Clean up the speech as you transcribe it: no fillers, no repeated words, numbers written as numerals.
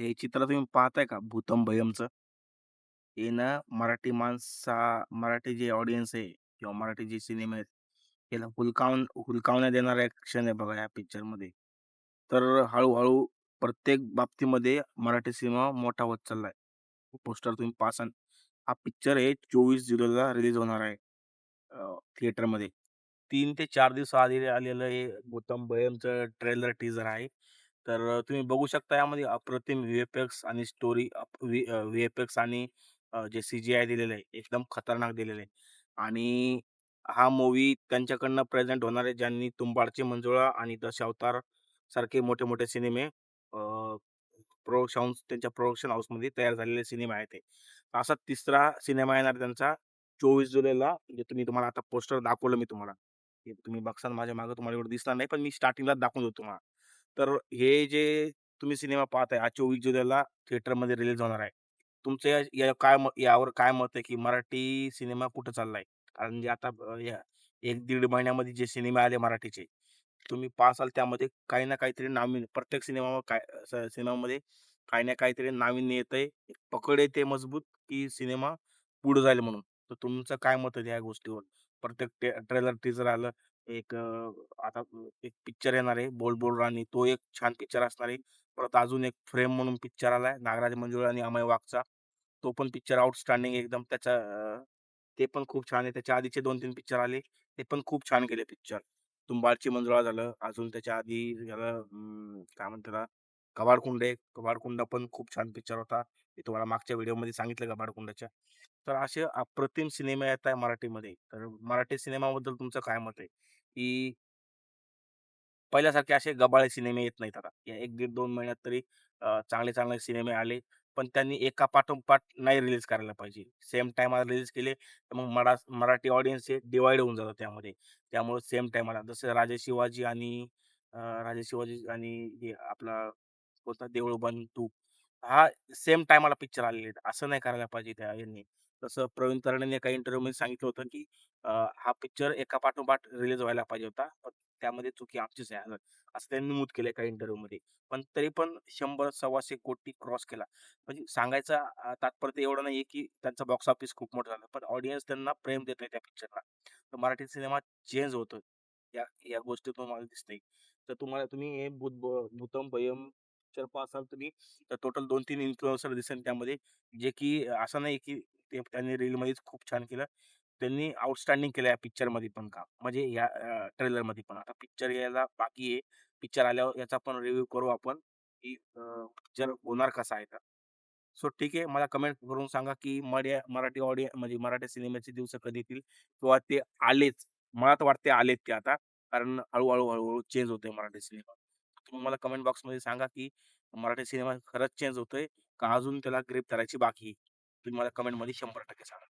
हे चित्र तुम्ही पाहताय का भूतम भयमचं? हे ना मराठी जे ऑडियन्स आहे किंवा मराठी जे सिनेमे आहेत, याला हुलकावण्यात देणारा एक क्षण आहे बघा या पिक्चरमध्ये. तर हळू प्रत्येक बाबतीमध्ये मराठी सिनेमा मोठा होत चाललाय. पोस्टर तुम्ही पाहसाल. हा पिक्चर आहे 24 जुलैला रिलीज होणार आहे थिएटरमध्ये. 3 ते 4 दिवस आधी आलेलं हे गौतम बयमचं ट्रेलर टीझर आहे. तर तुम्ही बघू शकता यामध्ये अप्रतिम व्ही-एफ-एक्स आणि स्टोरी व्ही-एफ-एक्स आणि जे सी-जी-आय दिलेलं आहे, एकदम खतरनाक दिलेलं आहे. आणि हा मूव्ही त्यांच्याकडनं प्रेझेंट होणार आहे, ज्यांनी तुंबाडची मंजुळा आणि दशावतार सारखे मोठे-मोठे सिनेमे त्यांच्या प्रोडक्शन हाऊसमध्ये तयार झालेले सिनेमा आहेत ते. असा तिसरा सिनेमा येणार त्यांचा 24 जुलैला म्हणजे तुम्हाला आता पोस्टर दाखवलं मी तुम्हाला. हे तुम्ही बघसाल माझ्या मागे तुम्हाला एवढं दिसणार नाही, पण मी स्टार्टिंगलाच दाखवून देतो तुम्हाला. तर हे जे तुम्ही सिनेमा पाहताय हा 24 जुलैला थिएटरमध्ये रिलीज होणार आहे. तुमचं यावर काय मत आहे, की मराठी सिनेमा कुठे चाललाय? कारण जे आता या 1-1.5 महिन्यामध्ये जे सिनेमे आले मराठीचे, तुम्ही पाहसाल त्यामध्ये काही ना काहीतरी नावीन्य प्रत्येक सिनेमामध्ये काही ना काहीतरी नाविन्य येतंय. एक पकड येते मजबूत, की सिनेमा पुढे जाईल म्हणून. तर तुमचं काय मत आहे या गोष्टीवर? प्रत्येक ट्रेलर टीझर आलं. आता एक पिक्चर येणार आहे, बोल बोल राणी. तो एक छान पिक्चर असणार आहे. परत अजून एक फ्रेम म्हणून पिक्चर आलाय नागराज मंजुळे आणि अमय वाघचा. तो पण पिक्चर आउटस्टँडिंग एकदम ते पण खूप छान आहे. त्याच्या आधीचे 2-3 पिक्चर आले. ते पण खूप छान गेले पिक्चर. तुंबाडची मंजुळा झालं. अजून त्याच्या आधी झालं काय म्हणतात त्याला कबाडकुंड पण खूप छान पिक्चर होता. मी तुम्हाला मागच्या व्हिडिओमध्ये सांगितलं कबाडकुंडच्या. तर असे अप्रतिम सिनेमे येत आहे मराठीमध्ये. तर मराठी सिनेमाबद्दल तुमचं काय मत आहे? की पहिल्यासारखे असे गबाळे सिनेमे येत नाहीत आता. या 1 दीड 2 महिन्यात तरी चांगले-चांगले सिनेमे आले. पण त्यांनी एका पाठोपाठ नाही रिलीज करायला पाहिजे. सेम टाईमाला रिलीज केले, तर मग मराठी ऑडियन्स हे डिव्हाईड होऊन जातं त्यामध्ये. त्यामुळे सेम टाईमाला जसं राजे शिवाजी आणि हे आपला होता देऊळ बंद 2 हा सेम टाईमाला पिक्चर आलेले आहेत. असं नाही करायला पाहिजे त्या यांनी. तसं प्रवीण तरणेने एका इंटरव्ह्यूमध्ये सांगितलं होतं, की हा पिक्चर एका पाठोपाठ रिलीज व्हायला पाहिजे होता. पण त्यामध्ये चुकी आमचीच आहे. असं त्यांनी नमूद केलं एका इंटरव्ह्यूमध्ये. पण तरी पण 100 125 कोटी क्रॉस केला. म्हणजे सांगायचं तात्पर्य एवढं नाहीये, की त्यांचा बॉक्स ऑफिस खूप मोठं झालं. पण ऑडियन्स त्यांना प्रेम देत त्या पिक्चरला. तर मराठी सिनेमा चेंज होतोय. या या गोष्टीतून मला दिसतंय. तर तुम्ही हे भूतम भयम पिक्चर पाहसाल तुम्ही तर टोटल 2-3 इन्फ्लुएन्सर दिसेल त्यामध्ये. जे की असं नाही, की त्यांनी रीलमध्येच खूप छान केलं. त्यांनी आउटस्टँडिंग केलं या पिक्चरमध्ये पण काम. म्हणजे या ट्रेलरमध्ये पण. आता पिक्चर यायला बाकी आहे. पिक्चर आल्यावर याचा पण रिव्ह्यू करू आपण, की पिक्चर होणार कसा आहे तर. सो ठीक आहे. मला कमेंट करून सांगा, की म्हणजे मराठी सिनेमाचे दिवस कधी येतील किंवा ते आलेच. मला तर वाटते आलेत ते आता. कारण हळू चेंज होतोय मराठी सिनेमा. तुम्ही मला कमेंट बॉक्समध्ये सांगा, की मराठी सिनेमा खरंच चेंज होतोय का अजून त्याला ग्रिप धरायची बाकी आहे? तुम्ही मला कमेंटमध्ये 100% सांगा.